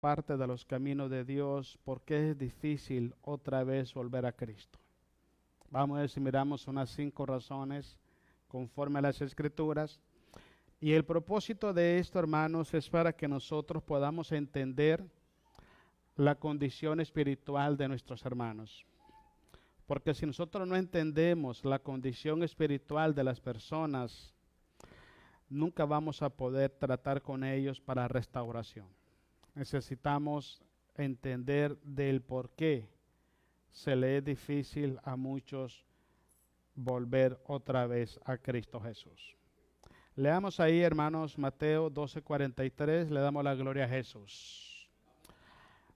parte de los caminos de Dios, ¿por qué es difícil otra vez volver a Cristo? Vamos a ver si miramos unas 5 razones conforme a las Escrituras. Y el propósito de esto, hermanos, es para que nosotros podamos entender la condición espiritual de nuestros hermanos. Porque si nosotros no entendemos la condición espiritual de las personas, nunca vamos a poder tratar con ellos para restauración. Necesitamos entender del por qué se le es difícil a muchos volver otra vez a Cristo Jesús. Leamos ahí, hermanos, Mateo 12:43, le damos la gloria a Jesús.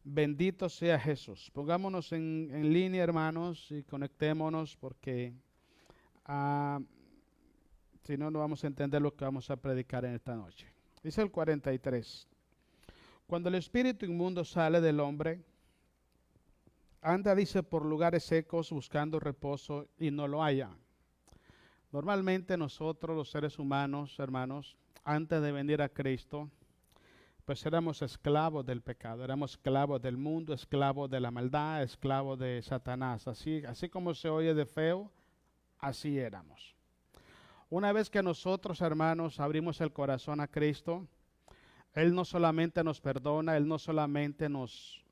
Bendito sea Jesús. Pongámonos en línea, hermanos, y conectémonos porque si no, no vamos a entender lo que vamos a predicar en esta noche. Dice el 43. Cuando el espíritu inmundo sale del hombre, anda, dice, por lugares secos buscando reposo y no lo halla. Normalmente nosotros los seres humanos, hermanos, antes de venir a Cristo, pues éramos esclavos del pecado, éramos esclavos del mundo, esclavos de la maldad, esclavos de Satanás. Así como se oye de feo, así éramos. Una vez que nosotros, hermanos, abrimos el corazón a Cristo, Él no solamente nos perdona, Él no solamente nos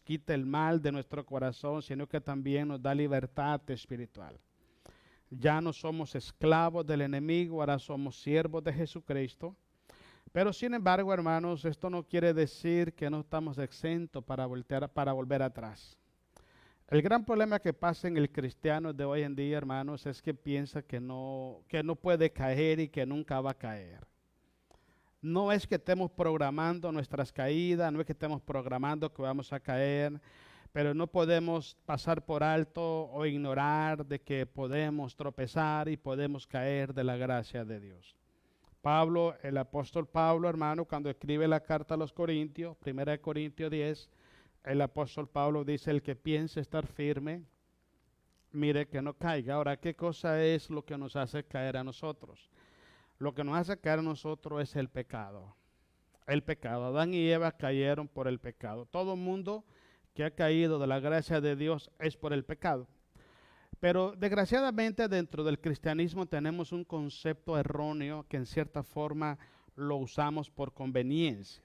quita el mal de nuestro corazón, sino que también nos da libertad espiritual. Ya no somos esclavos del enemigo, ahora somos siervos de Jesucristo. Pero sin embargo, hermanos, esto no quiere decir que no estamos exentos para volver atrás. El gran problema que pasa en el cristiano de hoy en día, hermanos, es que piensa que no puede caer y que nunca va a caer. No es que estemos programando nuestras caídas, no es que estemos programando que vamos a caer, pero no podemos pasar por alto o ignorar de que podemos tropezar y podemos caer de la gracia de Dios. Pablo, el apóstol Pablo, hermano, cuando escribe la carta a los Corintios, 1 Corintios 10, el apóstol Pablo dice, el que piense estar firme, mire que no caiga. Ahora, ¿qué cosa es lo que nos hace caer a nosotros? Lo que nos hace caer a nosotros es el pecado. El pecado. Adán y Eva cayeron por el pecado. Todo mundo que ha caído de la gracia de Dios es por el pecado. Pero desgraciadamente dentro del cristianismo tenemos un concepto erróneo que en cierta forma lo usamos por conveniencia.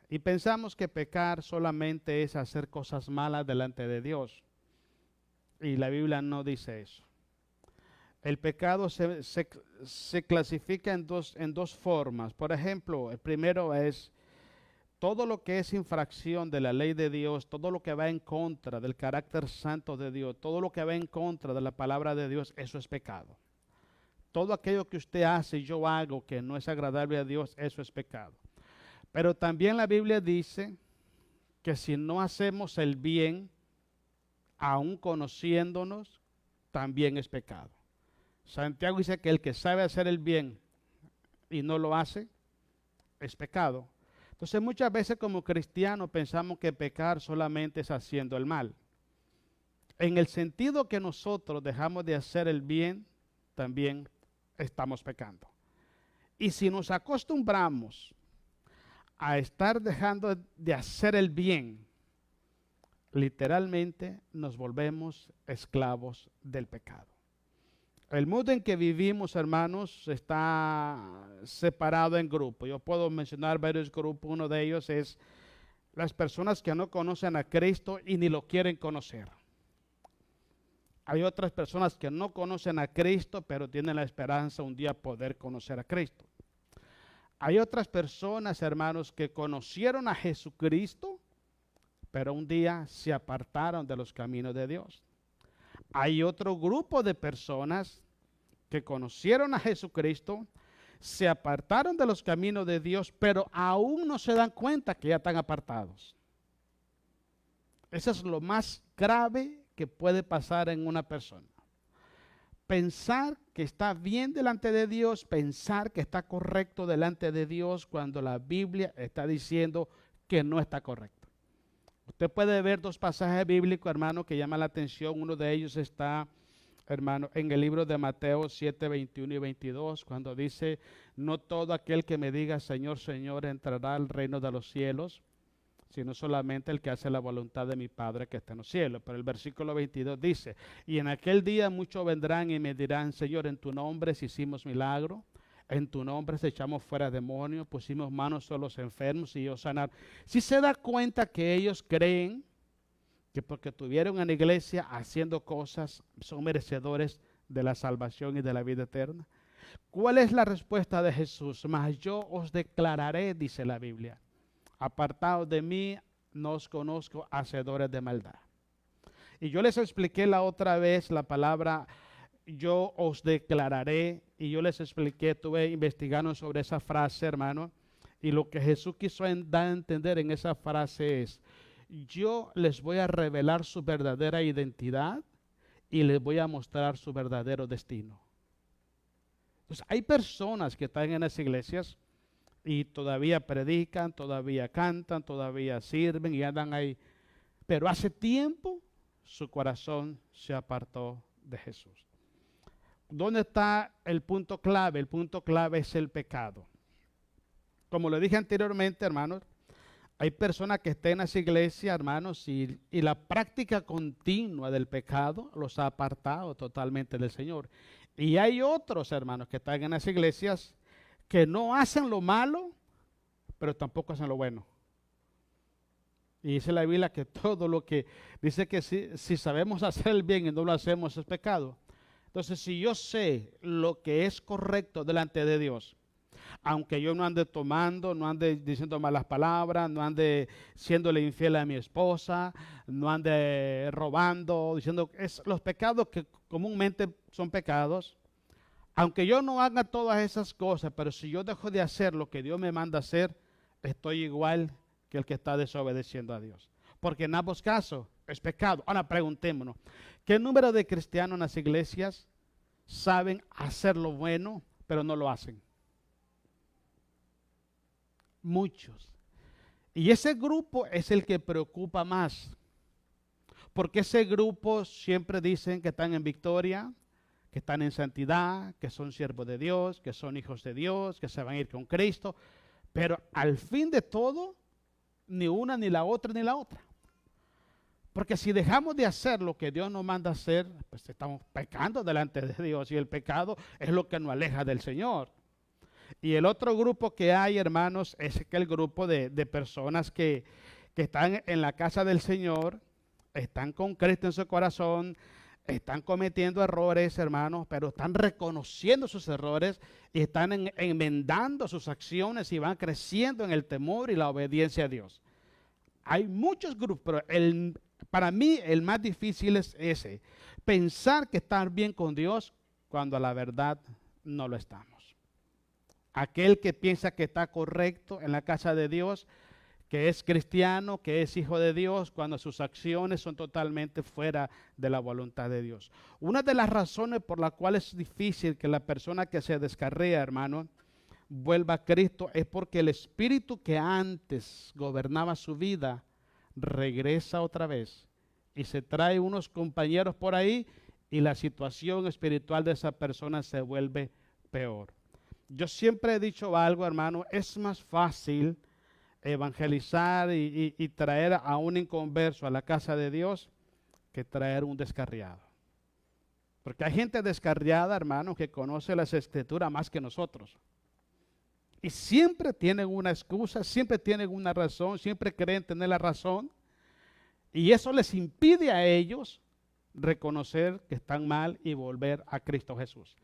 Y pensamos que pecar solamente es hacer cosas malas delante de Dios. Y la Biblia no dice eso. El pecado se clasifica en dos formas. Por ejemplo, el primero es todo lo que es infracción de la ley de Dios, todo lo que va en contra del carácter santo de Dios, todo lo que va en contra de la palabra de Dios, eso es pecado. Todo aquello que usted hace y yo hago que no es agradable a Dios, eso es pecado. Pero también la Biblia dice que si no hacemos el bien, aun conociéndonos, también es pecado. Santiago dice que el que sabe hacer el bien y no lo hace, es pecado. Entonces muchas veces como cristianos pensamos que pecar solamente es haciendo el mal. En el sentido que nosotros dejamos de hacer el bien, también estamos pecando. Y si nos acostumbramos a estar dejando de hacer el bien, literalmente nos volvemos esclavos del pecado. El mundo en que vivimos, hermanos, está separado en grupos. Yo puedo mencionar varios grupos. Uno de ellos es las personas que no conocen a Cristo y ni lo quieren conocer. Hay otras personas que no conocen a Cristo, pero tienen la esperanza un día poder conocer a Cristo. Hay otras personas, hermanos, que conocieron a Jesucristo, pero un día se apartaron de los caminos de Dios. Hay otro grupo de personas que conocieron a Jesucristo, se apartaron de los caminos de Dios, pero aún no se dan cuenta que ya están apartados. Eso es lo más grave que puede pasar en una persona. Pensar que está bien delante de Dios, pensar que está correcto delante de Dios cuando la Biblia está diciendo que no está correcto. Usted puede ver 2 pasajes bíblicos, hermano, que llaman la atención. Uno de ellos está, hermano, en el libro de Mateo 7, 21 y 22, cuando dice, no todo aquel que me diga Señor, Señor, entrará al reino de los cielos, sino solamente el que hace la voluntad de mi Padre que está en los cielos. Pero el versículo 22 dice, y en aquel día muchos vendrán y me dirán, Señor, en tu nombre hicimos milagro, en tu nombre echamos fuera demonios, pusimos manos sobre los enfermos y ellos sanaron. Si se da cuenta que ellos creen que porque tuvieron en la iglesia haciendo cosas, son merecedores de la salvación y de la vida eterna. ¿Cuál es la respuesta de Jesús? Mas yo os declararé, dice la Biblia, apartados de mí, no os conozco, hacedores de maldad. Y yo les expliqué la otra vez la palabra yo os declararé, y yo les expliqué, estuve investigando sobre esa frase, hermano, y lo que Jesús quiso dar a entender en esa frase es, yo les voy a revelar su verdadera identidad y les voy a mostrar su verdadero destino. Entonces, hay personas que están en las iglesias y todavía predican, todavía cantan, todavía sirven y andan ahí. Pero hace tiempo su corazón se apartó de Jesús. ¿Dónde está el punto clave? El punto clave es el pecado. Como lo dije anteriormente, hermanos, hay personas que están en las iglesias, hermanos, y la práctica continua del pecado los ha apartado totalmente del Señor. Y hay otros, hermanos, que están en las iglesias que no hacen lo malo, pero tampoco hacen lo bueno. Y dice la Biblia que todo lo que dice que si sabemos hacer el bien y no lo hacemos es pecado. Entonces, si yo sé lo que es correcto delante de Dios, aunque yo no ande tomando, no ande diciendo malas palabras, no ande siéndole infiel a mi esposa, no ande robando, diciendo los pecados que comúnmente son pecados, aunque yo no haga todas esas cosas, pero si yo dejo de hacer lo que Dios me manda hacer, estoy igual que el que está desobedeciendo a Dios. Porque en ambos casos es pecado. Ahora preguntémonos, ¿qué número de cristianos en las iglesias saben hacer lo bueno, pero no lo hacen? Muchos. Y ese grupo es el que preocupa más. Porque ese grupo siempre dicen que están en victoria, que están en santidad, que son siervos de Dios, que son hijos de Dios, que se van a ir con Cristo. Pero al fin de todo, ni una, ni la otra, ni la otra. Porque si dejamos de hacer lo que Dios nos manda hacer, pues estamos pecando delante de Dios. Y el pecado es lo que nos aleja del Señor. Y el otro grupo que hay, hermanos, es el grupo de personas que están en la casa del Señor, están con Cristo en su corazón, están cometiendo errores, hermanos, pero están reconociendo sus errores y están enmendando sus acciones y van creciendo en el temor y la obediencia a Dios. Hay muchos grupos, pero para mí el más difícil es ese, pensar que estar bien con Dios cuando a la verdad no lo estamos. Aquel que piensa que está correcto en la casa de Dios, que es cristiano, que es hijo de Dios, cuando sus acciones son totalmente fuera de la voluntad de Dios. Una de las razones por las cuales es difícil que la persona que se descarría, hermano, vuelva a Cristo, es porque el espíritu que antes gobernaba su vida regresa otra vez y se trae unos compañeros por ahí y la situación espiritual de esa persona se vuelve peor. Yo siempre he dicho algo, hermano, es más fácil evangelizar y traer a un inconverso a la casa de Dios que traer un descarriado. Porque hay gente descarriada, hermano, que conoce las escrituras más que nosotros. Y siempre tienen una excusa, siempre tienen una razón, siempre creen tener la razón. Y eso les impide a ellos reconocer que están mal y volver a Cristo Jesús.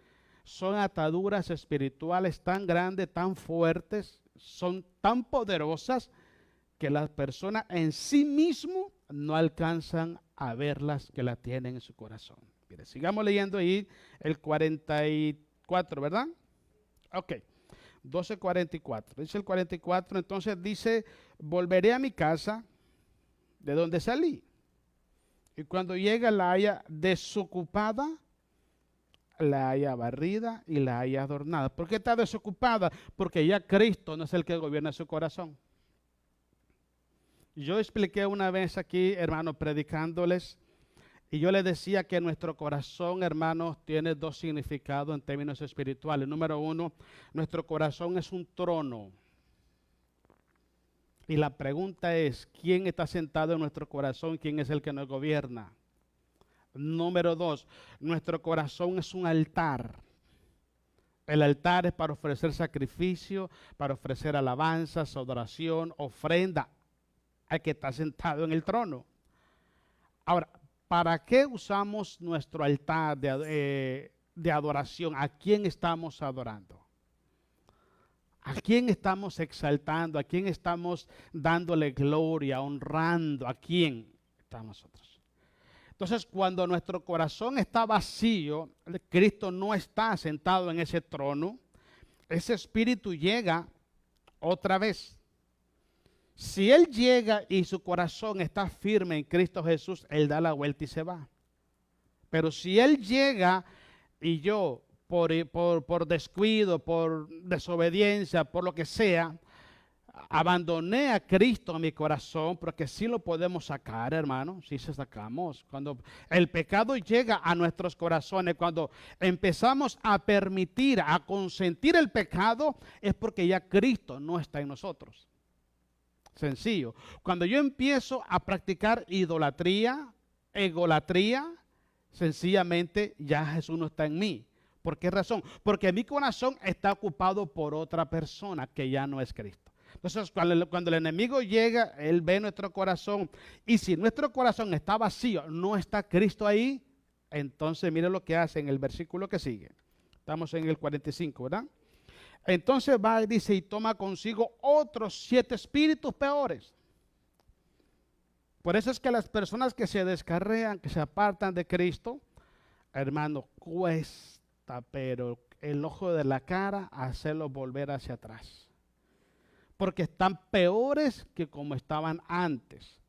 Son ataduras espirituales tan grandes, tan fuertes, son tan poderosas que las personas en sí mismo no alcanzan a verlas que las tienen en su corazón. Mire, sigamos leyendo ahí el 44, ¿verdad? Ok, 12:44. Dice el 44, entonces dice, volveré a mi casa de donde salí. Y cuando llega la haya desocupada, la haya barrida y la haya adornada. ¿Por qué está desocupada? Porque ya Cristo no es el que gobierna su corazón. Yo expliqué una vez aquí, hermanos, predicándoles, y yo les decía que nuestro corazón, hermanos, tiene dos significados en términos espirituales. Número uno, nuestro corazón es un trono. Y la pregunta es, ¿quién está sentado en nuestro corazón? ¿Quién es el que nos gobierna? Número 2, nuestro corazón es un altar. El altar es para ofrecer sacrificio, para ofrecer alabanzas, adoración, ofrenda al que está sentado en el trono. Ahora, ¿para qué usamos nuestro altar de adoración? ¿A quién estamos adorando? ¿A quién estamos exaltando? ¿A quién estamos dándole gloria, honrando? ¿A quién estamos nosotros? Entonces, cuando nuestro corazón está vacío, Cristo no está sentado en ese trono, ese espíritu llega otra vez. Si Él llega y su corazón está firme en Cristo Jesús, Él da la vuelta y se va. Pero si Él llega y yo, por descuido, por desobediencia, por lo que sea, abandoné a Cristo en mi corazón, porque sí lo podemos sacar, hermano, sí se sacamos. Cuando el pecado llega a nuestros corazones, cuando empezamos a permitir, a consentir el pecado, es porque ya Cristo no está en nosotros. Sencillo. Cuando yo empiezo a practicar idolatría, egolatría, sencillamente ya Jesús no está en mí. ¿Por qué razón? Porque mi corazón está ocupado por otra persona que ya no es Cristo. Entonces, cuando el enemigo llega, él ve nuestro corazón. Y si nuestro corazón está vacío, no está Cristo ahí, entonces mire lo que hace en el versículo que sigue. Estamos en el 45, ¿verdad? Entonces va y dice, y toma consigo otros 7 espíritus peores. Por eso es que las personas que se descarrean, que se apartan de Cristo, hermano, cuesta, pero el ojo de la cara hacerlos volver hacia atrás. Porque están peores que como estaban antes.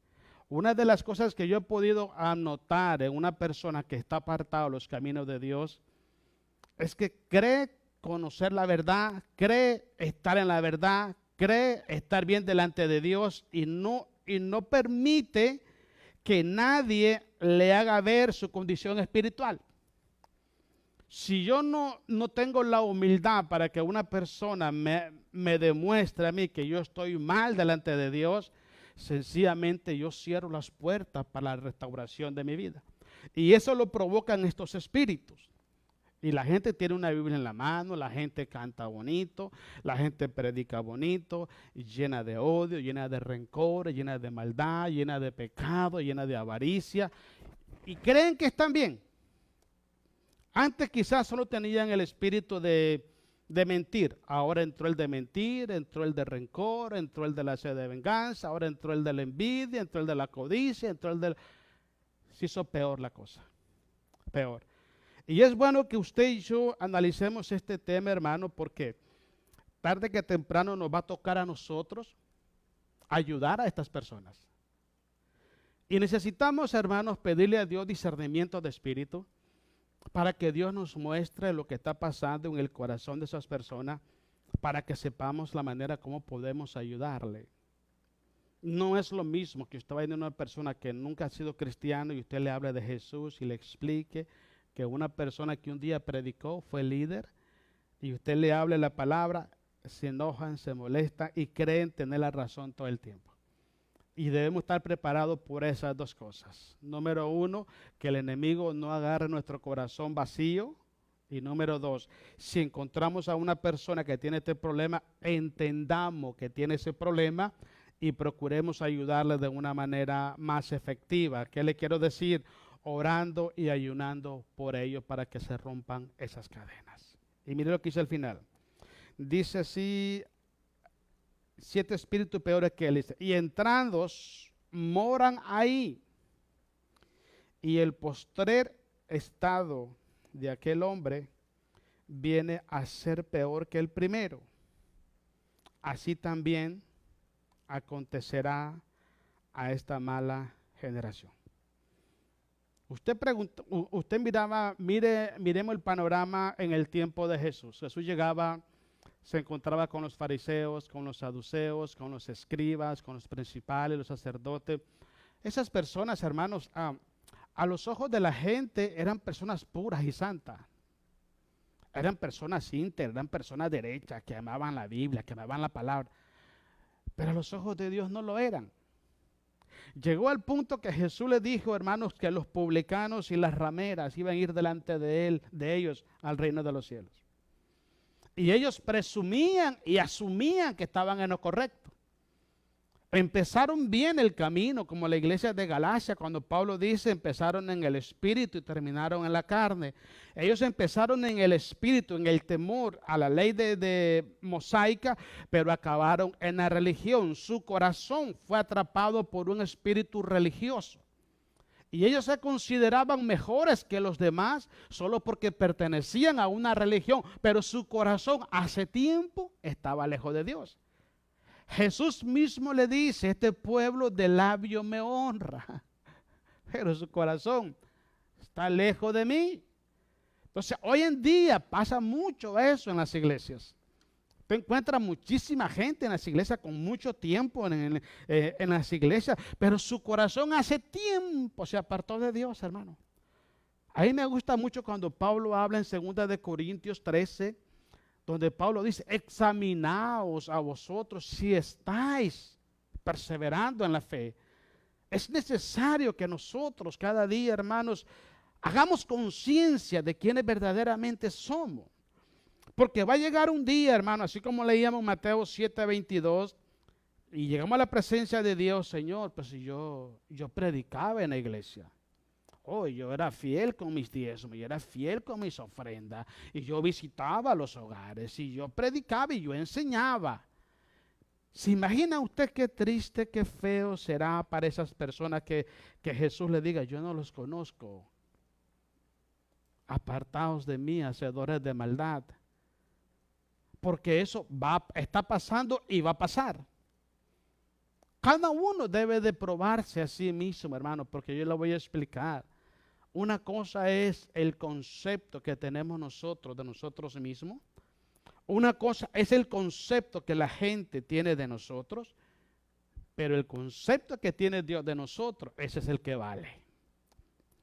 Una de las cosas que yo he podido anotar en una persona que está apartada de los caminos de Dios es que cree conocer la verdad, cree estar en la verdad, cree estar bien delante de Dios y no permite que nadie le haga ver su condición espiritual. Si yo no tengo la humildad para que una persona me demuestre a mí que yo estoy mal delante de Dios, sencillamente yo cierro las puertas para la restauración de mi vida. Y eso lo provocan estos espíritus. Y la gente tiene una Biblia en la mano, la gente canta bonito, la gente predica bonito, llena de odio, llena de rencor, llena de maldad, llena de pecado, llena de avaricia. Y creen que están bien. Antes quizás solo tenían el espíritu de mentir. Ahora entró el de mentir, entró el de rencor, entró el de la sed de venganza, ahora entró el de la envidia, entró el de la codicia, entró el de... Se hizo peor la cosa. Peor. Y es bueno que usted y yo analicemos este tema, hermano, porque tarde que temprano nos va a tocar a nosotros ayudar a estas personas. Y necesitamos, hermanos, pedirle a Dios discernimiento de espíritu para que Dios nos muestre lo que está pasando en el corazón de esas personas, para que sepamos la manera como podemos ayudarle. No es lo mismo que usted vaya a una persona que nunca ha sido cristiano y usted le hable de Jesús y le explique, que una persona que un día predicó, fue líder, y usted le hable la palabra, se enojan, se molestan y creen tener la razón todo el tiempo. Y debemos estar preparados por esas dos cosas. Número 1, que el enemigo no agarre nuestro corazón vacío. Y número 2, si encontramos a una persona que tiene este problema, entendamos que tiene ese problema y procuremos ayudarle de una manera más efectiva. ¿Qué le quiero decir? Orando y ayunando por ellos para que se rompan esas cadenas. Y mire lo que dice al final. Dice así, 7 espíritus peores que él, dice, y entrando moran ahí. Y el postrer estado de aquel hombre viene a ser peor que el primero. Así también acontecerá a esta mala generación. Usted miremos el panorama en el tiempo de Jesús. Jesús llegaba, se encontraba con los fariseos, con los saduceos, con los escribas, con los principales, los sacerdotes. Esas personas, hermanos, a los ojos de la gente eran personas puras y santas. Eran personas íntegras, eran personas derechas, que amaban la Biblia, que amaban la palabra. pero a los ojos de Dios no lo eran. Llegó al punto que Jesús le dijo, hermanos, que los publicanos y las rameras iban a ir delante de ellos al reino de los cielos. Y ellos presumían y asumían que estaban en lo correcto. Empezaron bien el camino, como la iglesia de Galacia, cuando Pablo dice, empezaron en el espíritu y terminaron en la carne. Ellos empezaron en el espíritu, en el temor a la ley de mosaica, pero acabaron en la religión. Su corazón fue atrapado por un espíritu religioso. Y ellos se consideraban mejores que los demás solo porque pertenecían a una religión, pero su corazón hace tiempo estaba lejos de Dios. Jesús mismo le dice, este pueblo de labio me honra, pero su corazón está lejos de mí. Entonces, hoy en día pasa mucho eso en las iglesias. Tú encuentras muchísima gente en las iglesias con mucho tiempo en las iglesias, pero su corazón hace tiempo se apartó de Dios, hermano. A mí me gusta mucho cuando Pablo habla en 2 de Corintios 13, donde Pablo dice, examinaos a vosotros si estáis perseverando en la fe. Es necesario que nosotros cada día, hermanos, hagamos conciencia de quiénes verdaderamente somos. Porque va a llegar un día, hermano, así como leíamos Mateo 7:22, y llegamos a la presencia de Dios, Señor, pues si yo predicaba en la iglesia. Oh, yo era fiel con mis diezmos, yo era fiel con mis ofrendas, y yo visitaba los hogares, y yo predicaba y yo enseñaba. ¿Se imagina usted qué triste, qué feo será para esas personas que Jesús le diga, yo no los conozco? Apartaos de mí, hacedores de maldad. Porque eso está pasando y va a pasar. Cada uno debe de probarse a sí mismo, hermano, porque yo le voy a explicar. Una cosa es el concepto que tenemos nosotros de nosotros mismos. Una cosa es el concepto que la gente tiene de nosotros, pero el concepto que tiene Dios de nosotros, ese es el que vale.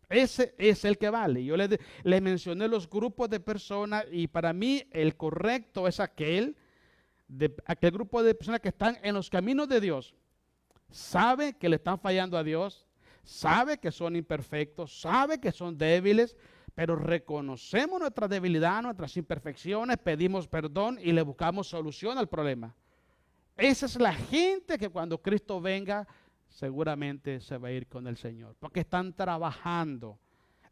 Ese es el que vale. Yo le mencioné los grupos de personas y para mí el correcto es aquel grupo de personas que están en los caminos de Dios. Sabe que le están fallando a Dios, sabe que son imperfectos, sabe que son débiles, pero reconocemos nuestra debilidad, nuestras imperfecciones, pedimos perdón y le buscamos solución al problema. Esa es la gente que cuando Cristo venga, seguramente se va a ir con el Señor, porque están trabajando,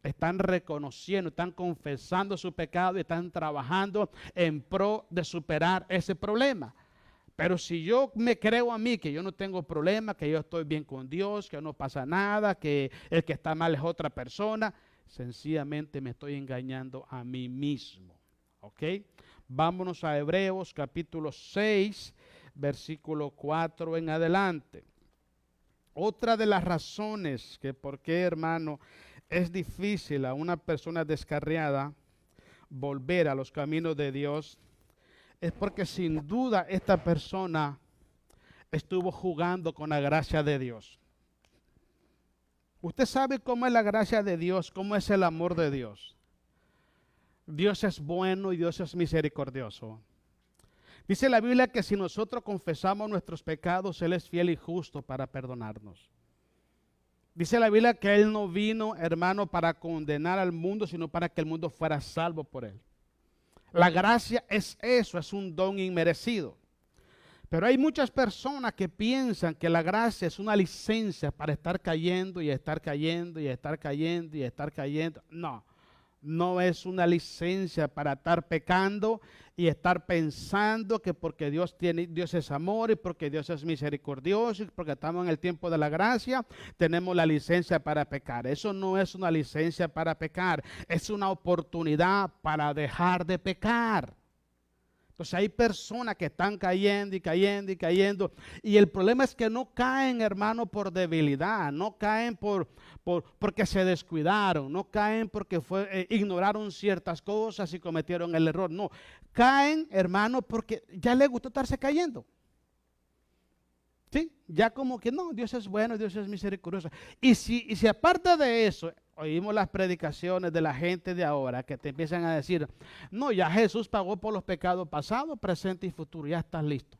están reconociendo, están confesando su pecado y están trabajando en pro de superar ese problema. Pero si yo me creo a mí que yo no tengo problema, que yo estoy bien con Dios, que no pasa nada, que el que está mal es otra persona, sencillamente me estoy engañando a mí mismo. ¿Ok? Vámonos a Hebreos capítulo 6, versículo 4 en adelante. Otra de las razones que por qué, hermano, es difícil a una persona descarriada volver a los caminos de Dios es porque sin duda esta persona estuvo jugando con la gracia de Dios. Usted sabe cómo es la gracia de Dios, cómo es el amor de Dios. Dios es bueno y Dios es misericordioso. Dice la Biblia que si nosotros confesamos nuestros pecados, Él es fiel y justo para perdonarnos. Dice la Biblia que Él no vino, hermano, para condenar al mundo, sino para que el mundo fuera salvo por Él. La gracia es eso, es un don inmerecido. Pero hay muchas personas que piensan que la gracia es una licencia para estar cayendo y estar cayendo y estar cayendo y estar cayendo. No, no es una licencia para estar pecando y estar pensando que porque Dios es amor y porque Dios es misericordioso y porque estamos en el tiempo de la gracia, tenemos la licencia para pecar. Eso no es una licencia para pecar, es una oportunidad para dejar de pecar. Entonces hay personas que están cayendo y cayendo y cayendo. Y el problema es que no caen, hermano, por debilidad. No caen porque se descuidaron. No caen porque ignoraron ciertas cosas y cometieron el error. No, caen, hermano, porque ya les gustó estarse cayendo. ¿Sí? Ya como que no, Dios es bueno, Dios es misericordioso. Y si aparte de eso, oímos las predicaciones de la gente de ahora que te empiezan a decir, no, ya Jesús pagó por los pecados pasados, presentes y futuros, ya estás listo.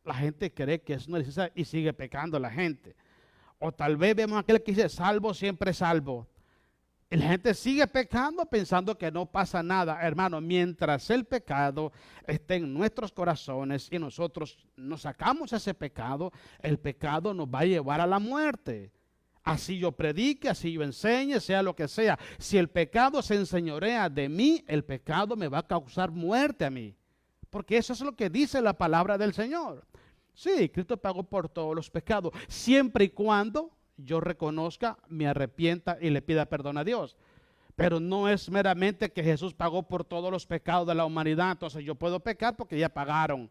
la gente cree que es una licencia y sigue pecando la gente. O tal vez vemos a aquel que dice, salvo, siempre salvo. Y la gente sigue pecando pensando que no pasa nada. Hermano, mientras el pecado esté en nuestros corazones y nosotros nos sacamos ese pecado, el pecado nos va a llevar a la muerte. Así yo predique, así yo enseñe, sea lo que sea. Si el pecado se enseñorea de mí, el pecado me va a causar muerte a mí. Porque eso es lo que dice la palabra del Señor. Sí, Cristo pagó por todos los pecados, siempre y cuando yo reconozca, me arrepienta y le pida perdón a Dios. Pero no es meramente que Jesús pagó por todos los pecados de la humanidad, entonces yo puedo pecar porque ya pagaron.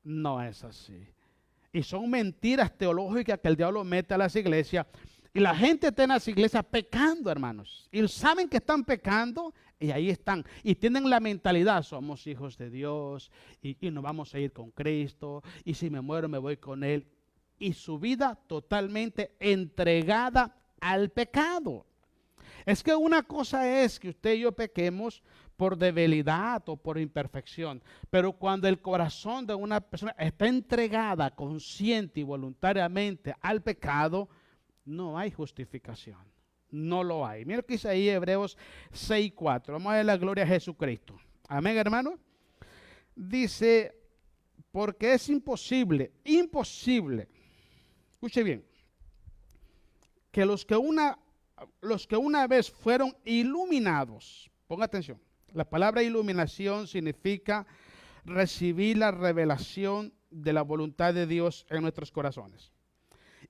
No es así. Y son mentiras teológicas que el diablo mete a las iglesias. Y la gente está en las iglesias pecando, hermanos. Y saben que están pecando y ahí están. Y tienen la mentalidad, somos hijos de Dios y nos vamos a ir con Cristo. Y si me muero me voy con Él. Y su vida totalmente entregada al pecado. Es que una cosa es que usted y yo pequemos por debilidad o por imperfección, pero cuando el corazón de una persona está entregada consciente y voluntariamente al pecado, no hay justificación, no lo hay. Mira lo que dice ahí Hebreos 6:4, vamos a ver la gloria a Jesucristo. Amén, hermano. Dice, porque es imposible, escuche bien, que los que una vez fueron iluminados, ponga atención, la palabra iluminación significa recibir la revelación de la voluntad de Dios en nuestros corazones.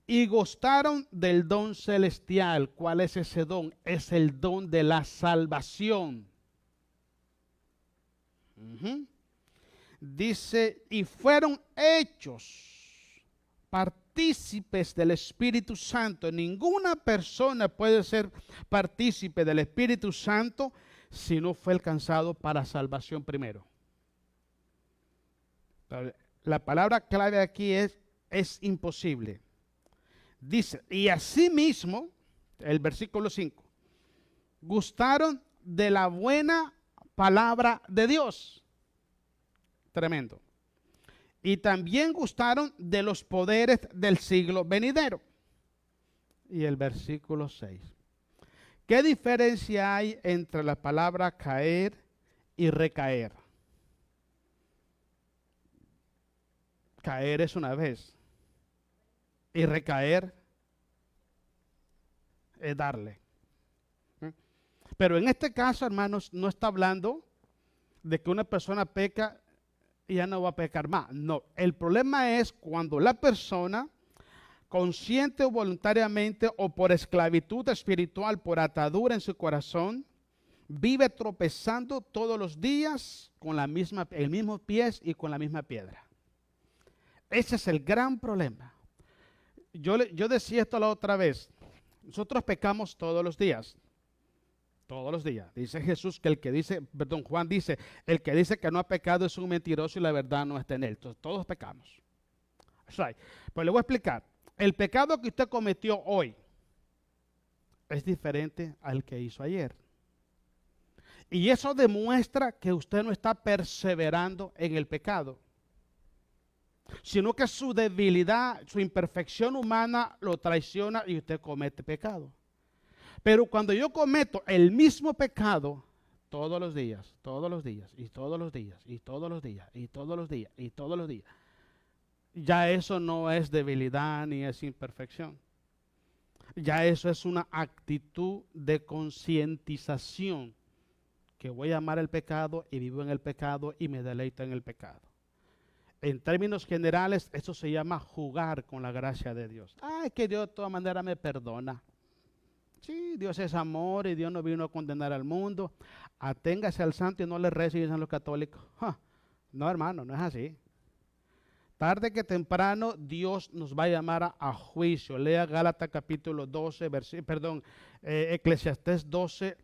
Y gozaron del don celestial. ¿Cuál es ese don? Es el don de la salvación. Dice, y fueron hechos partícipes del Espíritu Santo. Ninguna persona puede ser partícipe del Espíritu Santo si no fue alcanzado para salvación primero. La palabra clave aquí es imposible. Dice, y asimismo, el versículo 5, gustaron de la buena palabra de Dios. Tremendo. Y también gustaron de los poderes del siglo venidero. Y el versículo 6. ¿Qué diferencia hay entre la palabra caer y recaer? Caer es una vez. Y recaer es darle. Pero en este caso, hermanos, no está hablando de que una persona peca y ya no va a pecar más. No, el problema es cuando la persona, consciente o voluntariamente o por esclavitud espiritual, por atadura en su corazón, vive tropezando todos los días con el mismo pie y con la misma piedra. Ese es el gran problema. Yo decía esto la otra vez. Nosotros pecamos todos los días. Todos los días. Dice Jesús que Juan dice, el que dice que no ha pecado es un mentiroso y la verdad no está en él. Entonces, todos pecamos. Right. Pues le voy a explicar. El pecado que usted cometió hoy es diferente al que hizo ayer. Y eso demuestra que usted no está perseverando en el pecado, sino que su debilidad, su imperfección humana lo traiciona y usted comete pecado. Pero cuando yo cometo el mismo pecado todos los días, y todos los días, y todos los días, y todos los días, y todos los días, ya eso no es debilidad ni es imperfección. Ya eso es una actitud de concientización, que voy a amar el pecado y vivo en el pecado y me deleito en el pecado. En términos generales, eso se llama jugar con la gracia de Dios. Ay, que Dios de todas maneras me perdona. Sí, Dios es amor y Dios no vino a condenar al mundo. Aténgase al santo y no le rece, dicen los católicos. No, hermano, no es así. Tarde que temprano Dios nos va a llamar a juicio. Lea Gálatas capítulo 12, Eclesiastés 12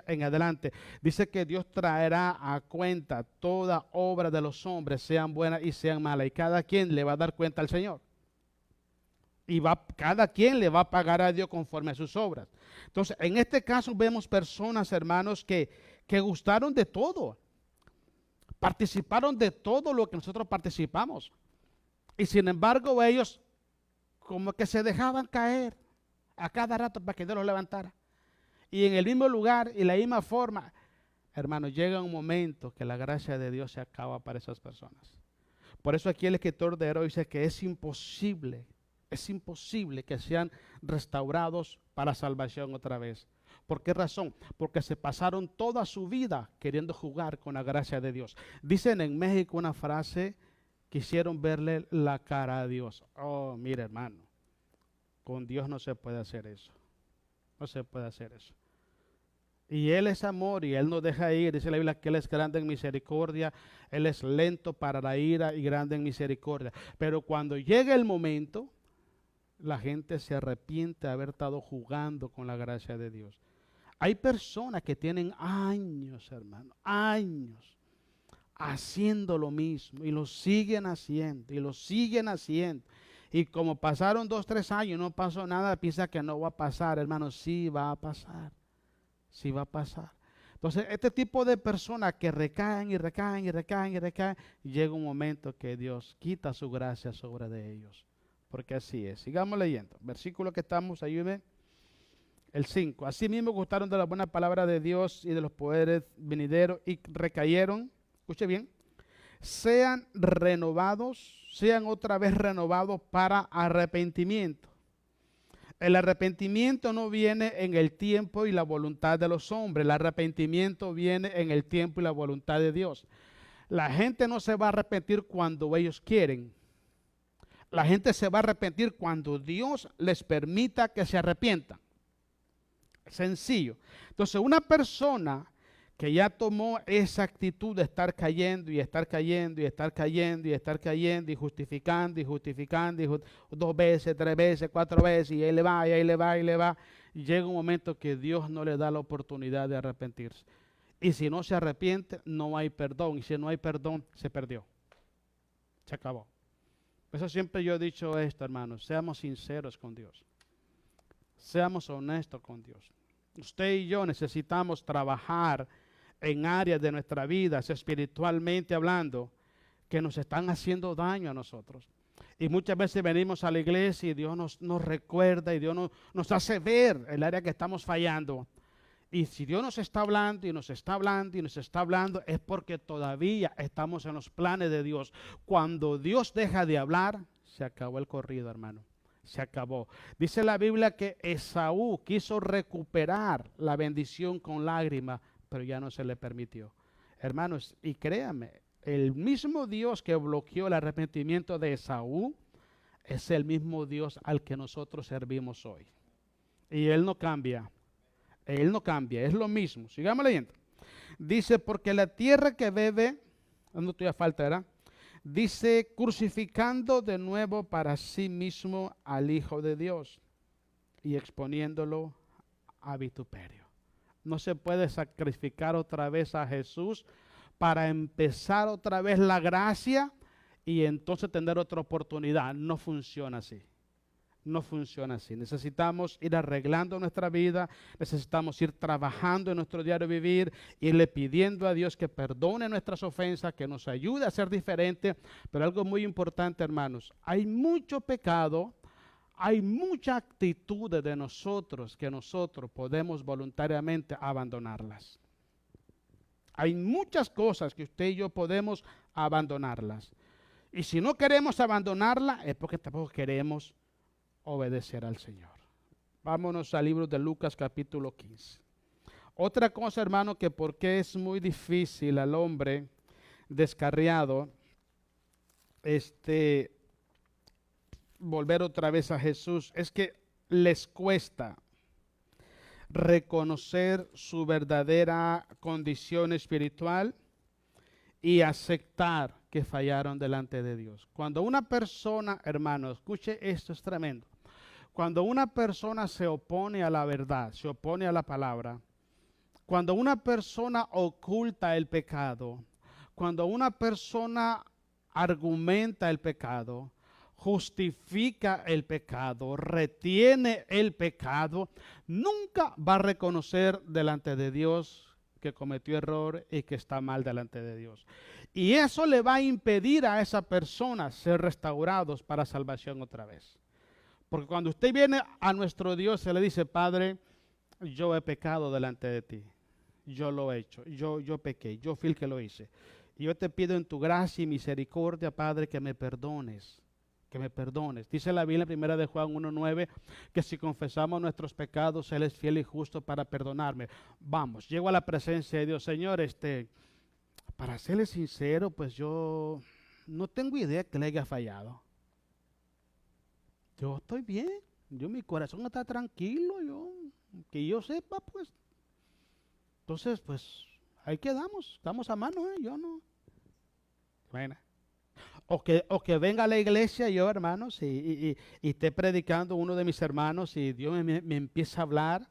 en adelante. Dice que Dios traerá a cuenta toda obra de los hombres, sean buenas y sean malas. Y cada quien le va a dar cuenta al Señor. Y cada quien le va a pagar a Dios conforme a sus obras. Entonces, en este caso vemos personas, hermanos, que gustaron de todo. Participaron de todo lo que nosotros participamos. Y sin embargo ellos como que se dejaban caer a cada rato para que Dios los levantara. Y en el mismo lugar y la misma forma, hermanos, llega un momento que la gracia de Dios se acaba para esas personas. Por eso aquí el escritor de Hebreos dice que es imposible que sean restaurados para salvación otra vez. ¿Por qué razón? Porque se pasaron toda su vida queriendo jugar con la gracia de Dios. Dicen en México una frase: quisieron verle la cara a Dios. Oh, mire, hermano, con Dios no se puede hacer eso. No se puede hacer eso. Y Él es amor y Él nos deja ir. Dice la Biblia que Él es grande en misericordia, Él es lento para la ira y grande en misericordia. Pero cuando llega el momento, la gente se arrepiente de haber estado jugando con la gracia de Dios. Hay personas que tienen años, hermano, años, haciendo lo mismo y lo siguen haciendo y lo siguen haciendo. Y como pasaron 2, 3 años, no pasó nada, piensa que no va a pasar, hermano. Sí va a pasar, sí va a pasar. Entonces, este tipo de personas que recaen y recaen y recaen y recaen, llega un momento que Dios quita su gracia sobre de ellos. Porque así es. Sigamos leyendo. Versículo que estamos, ayúdenme. El 5. Asimismo gustaron de la buena palabra de Dios y de los poderes venideros y recayeron. Escuche bien. Sean renovados, sean otra vez renovados para arrepentimiento. El arrepentimiento no viene en el tiempo y la voluntad de los hombres. El arrepentimiento viene en el tiempo y la voluntad de Dios. La gente no se va a arrepentir cuando ellos quieren. La gente se va a arrepentir cuando Dios les permita que se arrepientan. Sencillo. Entonces, una persona que ya tomó esa actitud de estar cayendo y estar cayendo y estar cayendo y estar cayendo y justificando y justificando y 2 veces, 3 veces, 4 veces y ahí le va, y ahí le va, y le va, y llega un momento que Dios no le da la oportunidad de arrepentirse. Y si no se arrepiente, no hay perdón. Y si no hay perdón, se perdió. Se acabó. Por eso siempre yo he dicho esto, hermanos, seamos sinceros con Dios. Seamos honestos con Dios. Usted y yo necesitamos trabajar en áreas de nuestra vida, espiritualmente hablando, que nos están haciendo daño a nosotros. Y muchas veces venimos a la iglesia y Dios nos recuerda y Dios nos hace ver el área que estamos fallando. Y si Dios nos está hablando y nos está hablando y nos está hablando, es porque todavía estamos en los planes de Dios. Cuando Dios deja de hablar, se acabó el corrido, hermano. Se acabó. Dice la Biblia que Esaú quiso recuperar la bendición con lágrimas, pero ya no se le permitió. Hermanos, y créanme, el mismo Dios que bloqueó el arrepentimiento de Esaú es el mismo Dios al que nosotros servimos hoy. Y Él no cambia. Él no cambia, es lo mismo. Sigamos leyendo. Dice, porque la tierra que bebe, no te falta, ¿verdad? Dice, crucificando de nuevo para sí mismo al Hijo de Dios y exponiéndolo a vituperio. No se puede sacrificar otra vez a Jesús para empezar otra vez la gracia y entonces tener otra oportunidad. No funciona así. No funciona así. Necesitamos ir arreglando nuestra vida, necesitamos ir trabajando en nuestro diario vivir, irle pidiendo a Dios que perdone nuestras ofensas, que nos ayude a ser diferentes. Pero algo muy importante, hermanos, hay mucho pecado, hay muchas actitudes de nosotros que nosotros podemos voluntariamente abandonarlas. Hay muchas cosas que usted y yo podemos abandonarlas. Y si no queremos abandonarlas, es porque tampoco queremos obedecer al Señor. Vámonos al libro de Lucas capítulo 15. Otra cosa, hermano, que porque es muy difícil al hombre descarriado volver otra vez a Jesús, es que les cuesta reconocer su verdadera condición espiritual y aceptar que fallaron delante de Dios. Cuando una persona, hermano, escuche esto, es tremendo. Cuando una persona se opone a la verdad, se opone a la palabra, cuando una persona oculta el pecado, cuando una persona argumenta el pecado, justifica el pecado, retiene el pecado, nunca va a reconocer delante de Dios que cometió error y que está mal delante de Dios. Y eso le va a impedir a esa persona ser restaurados para salvación otra vez. Porque cuando usted viene a nuestro Dios, se le dice, Padre, yo he pecado delante de ti. Yo lo he hecho, yo pequé, yo fui el que lo hice. Y yo te pido en tu gracia y misericordia, Padre, que me perdones. Que me perdones. Dice la Biblia en 1 de Juan 1:9 que si confesamos nuestros pecados, Él es fiel y justo para perdonarme. Vamos, llego a la presencia de Dios. Señor, para serle sincero, pues yo no tengo idea que le haya fallado. Yo estoy bien, mi corazón está tranquilo, que yo sepa, pues. Entonces, pues, ahí quedamos, estamos a mano, yo no. Bueno. O que venga a la iglesia yo, hermanos, y esté predicando uno de mis hermanos y Dios me empieza a hablar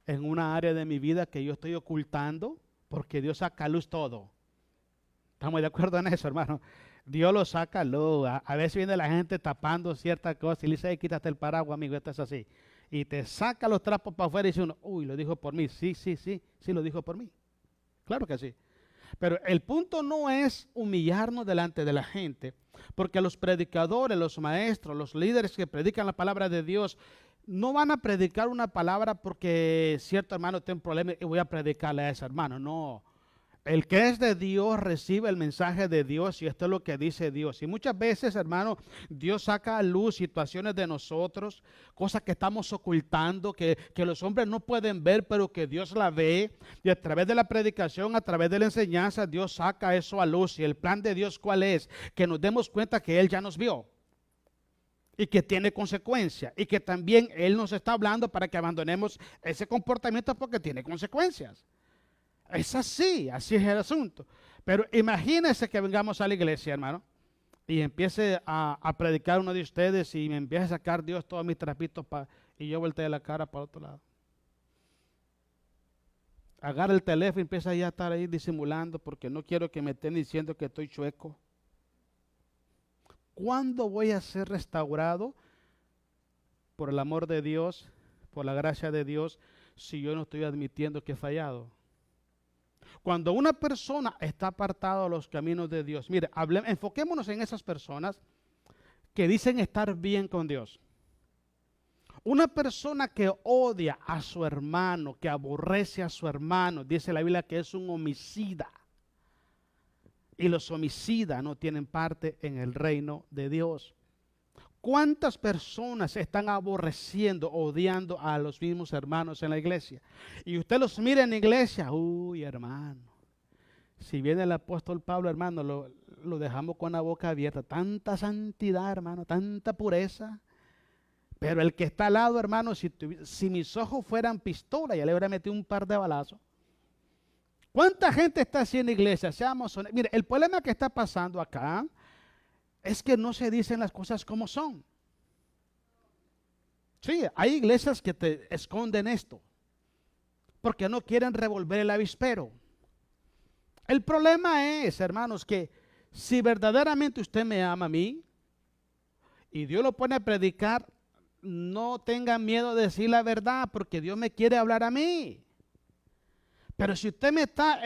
en una área de mi vida que yo estoy ocultando, porque Dios saca a luz todo. ¿Estamos de acuerdo en eso, hermano? Dios lo saca a luz. A veces viene la gente tapando ciertas cosas y le dice, quítate el paraguas, amigo, esto es así. Y te saca los trapos para afuera y dice uno, uy, lo dijo por mí. Sí, lo dijo por mí. Claro que sí. Pero el punto no es humillarnos delante de la gente, porque los predicadores, los maestros, los líderes que predican la palabra de Dios, no van a predicar una palabra porque cierto hermano tiene un problema y voy a predicarle a ese hermano. No. El que es de Dios recibe el mensaje de Dios y esto es lo que dice Dios. Y muchas veces, hermano, Dios saca a luz situaciones de nosotros, cosas que estamos ocultando, que los hombres no pueden ver, pero que Dios la ve. Y a través de la predicación, a través de la enseñanza, Dios saca eso a luz. Y el plan de Dios, ¿cuál es? Que nos demos cuenta que Él ya nos vio y que tiene consecuencias. Y que también Él nos está hablando para que abandonemos ese comportamiento porque tiene consecuencias. Es así es el asunto. Pero imagínense que vengamos a la iglesia, hermano, y empiece a predicar uno de ustedes y me empiece a sacar Dios todos mis trapitos y yo volteé la cara para otro lado. Agarra el teléfono y empieza ya a estar ahí disimulando porque no quiero que me estén diciendo que estoy chueco. ¿Cuándo voy a ser restaurado por el amor de Dios, por la gracia de Dios, si yo no estoy admitiendo que he fallado? Cuando una persona está apartada de los caminos de Dios, mire, enfoquémonos en esas personas que dicen estar bien con Dios. Una persona que odia a su hermano, que aborrece a su hermano, dice la Biblia que es un homicida. Y los homicidas no tienen parte en el reino de Dios. ¿Cuántas personas están aborreciendo, odiando a los mismos hermanos en la iglesia? Y usted los mira en la iglesia, uy, hermano. Si viene el apóstol Pablo, hermano, lo dejamos con la boca abierta. Tanta santidad, hermano, tanta pureza. Pero el que está al lado, hermano, si mis ojos fueran pistola, ya le hubiera metido un par de balazos. ¿Cuánta gente está así en la iglesia? Seamos honestos. Mire, el problema que está pasando acá es que no se dicen las cosas como son. Sí, hay iglesias que te esconden esto, porque no quieren revolver el avispero. El problema es, hermanos, que si verdaderamente usted me ama a mí, y Dios lo pone a predicar, no tenga miedo de decir la verdad, porque Dios me quiere hablar a mí. Pero si usted me está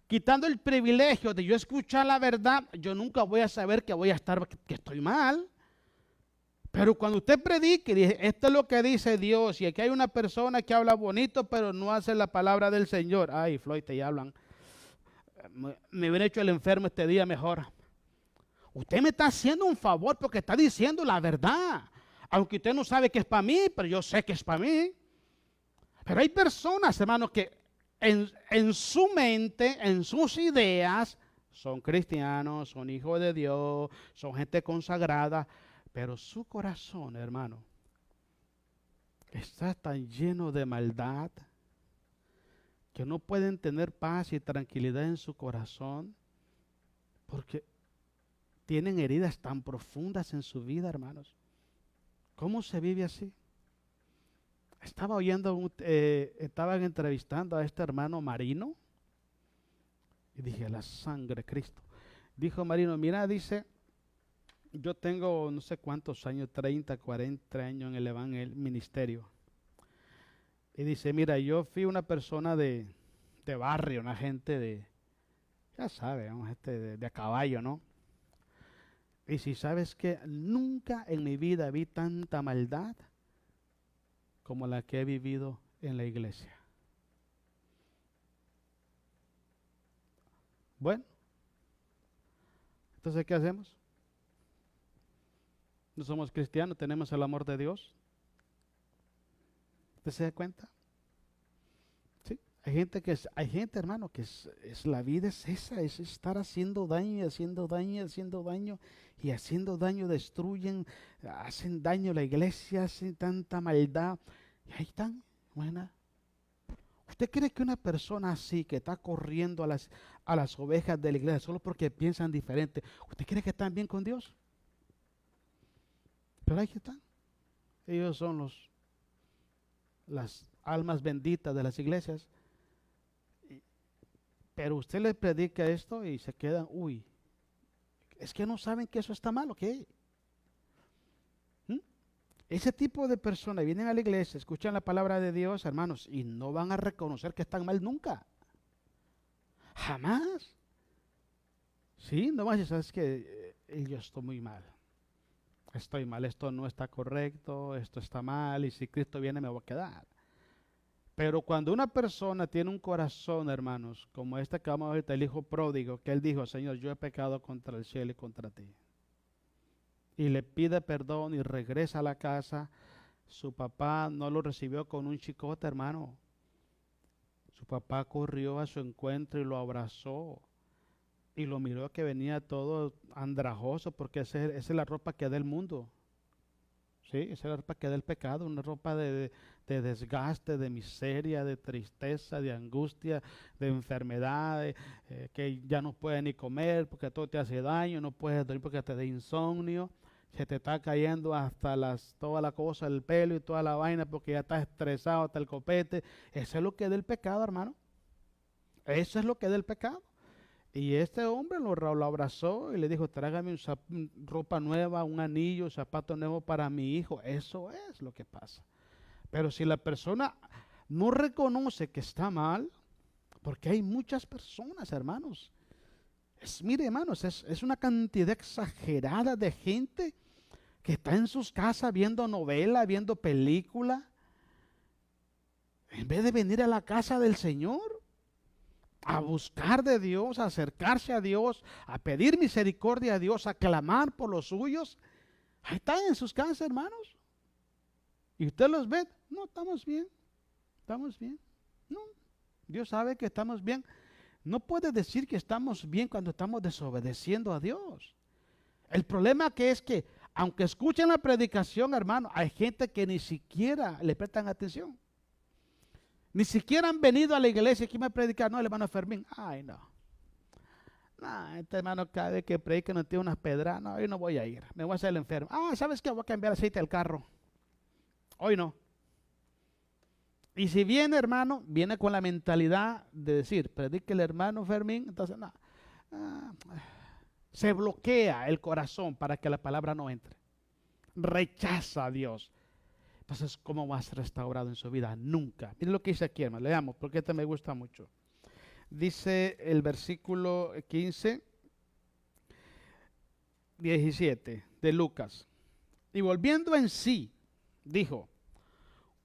quitando el privilegio de yo escuchar la verdad, yo nunca voy a saber que estoy mal. Pero cuando usted predique y dice, esto es lo que dice Dios, y aquí hay una persona que habla bonito, pero no hace la palabra del Señor. Ay, Floyd, te hablan. Me hubiera hecho el enfermo este día mejor. Usted me está haciendo un favor porque está diciendo la verdad. Aunque usted no sabe que es para mí, pero yo sé que es para mí. Pero hay personas, hermanos, que en su mente, en sus ideas, son cristianos, son hijos de Dios, son gente consagrada, pero su corazón, hermano, está tan lleno de maldad que no pueden tener paz y tranquilidad en su corazón porque tienen heridas tan profundas en su vida, hermanos. ¿Cómo se vive así? Estaban entrevistando a este hermano Marino y dije, la sangre de Cristo. Dijo Marino, mira, dice, yo tengo no sé cuántos años, 30, 40 años en el ministerio. Y dice, mira, yo fui una persona de barrio, una gente Ya sabe, ¿no? De a caballo, ¿no? Y si sabes que nunca en mi vida vi tanta maldad como la que he vivido en la iglesia. Bueno, entonces, ¿qué hacemos? No somos cristianos, tenemos el amor de Dios. ¿Usted se da cuenta? Sí. Hay gente, hermano, la vida es esa, es estar haciendo daño y haciendo daño y haciendo daño y haciendo daño, destruyen, hacen daño a la iglesia, hacen tanta maldad. Y ahí están, buena. ¿Usted cree que una persona así que está corriendo a las ovejas de la iglesia solo porque piensan diferente, usted cree que están bien con Dios? Pero ahí están. Ellos son las almas benditas de las iglesias. Pero usted les predica esto y se quedan, uy, es que no saben que eso está mal, ¿ok? ¿Mm? Ese tipo de personas vienen a la iglesia, escuchan la palabra de Dios, hermanos, y no van a reconocer que están mal nunca. Jamás. Sí, no más, sabes que yo estoy muy mal. Estoy mal, esto no está correcto, esto está mal, y si Cristo viene me voy a quedar. Pero cuando una persona tiene un corazón, hermanos, como este que vamos a ver, el hijo pródigo, que él dijo, Señor, yo he pecado contra el cielo y contra ti. Y le pide perdón y regresa a la casa, su papá no lo recibió con un chicote, hermano. Su papá corrió a su encuentro y lo abrazó. Y lo miró que venía todo andrajoso, porque esa es la ropa que da el mundo. Sí, esa es la ropa que da el pecado, una ropa de desgaste, de miseria, de tristeza, de angustia, de enfermedad, que ya no puedes ni comer porque todo te hace daño, no puedes dormir porque te da insomnio, se te está cayendo hasta toda la cosa, el pelo y toda la vaina porque ya estás estresado hasta el copete. Eso es lo que da el pecado, hermano. Eso es lo que da el pecado. Y este hombre lo abrazó y le dijo, tráigame ropa nueva, un anillo, zapato nuevo para mi hijo. Eso es lo que pasa. Pero si la persona no reconoce que está mal, porque hay muchas personas, hermanos. Mire, hermanos, es una cantidad exagerada de gente que está en sus casas viendo novela, viendo película, en vez de venir a la casa del Señor a buscar de Dios, a acercarse a Dios, a pedir misericordia a Dios, a clamar por los suyos. Ahí están en sus casas, hermanos. Y usted los ve, no, estamos bien, estamos bien. No, Dios sabe que estamos bien. No puede decir que estamos bien cuando estamos desobedeciendo a Dios. El problema que es que, aunque escuchen la predicación, hermano, hay gente que ni siquiera le prestan atención. Ni siquiera han venido a la iglesia aquí me predicar. No, el hermano Fermín. Ay, no. No, este hermano cada vez que predica nos tiene unas pedras. No, hoy no voy a ir. Me voy a hacer el enfermo. Ah, ¿sabes qué? Voy a cambiar aceite del carro. Hoy no. Y si viene, hermano, viene con la mentalidad de decir, predique el hermano Fermín. Entonces, no. Ah, se bloquea el corazón para que la palabra no entre. Rechaza a Dios. Entonces, ¿cómo va a ser restaurado en su vida? Nunca. Miren lo que dice aquí, hermano. Leamos, porque este me gusta mucho. Dice el versículo 15, 17 de Lucas. Y volviendo en sí, dijo,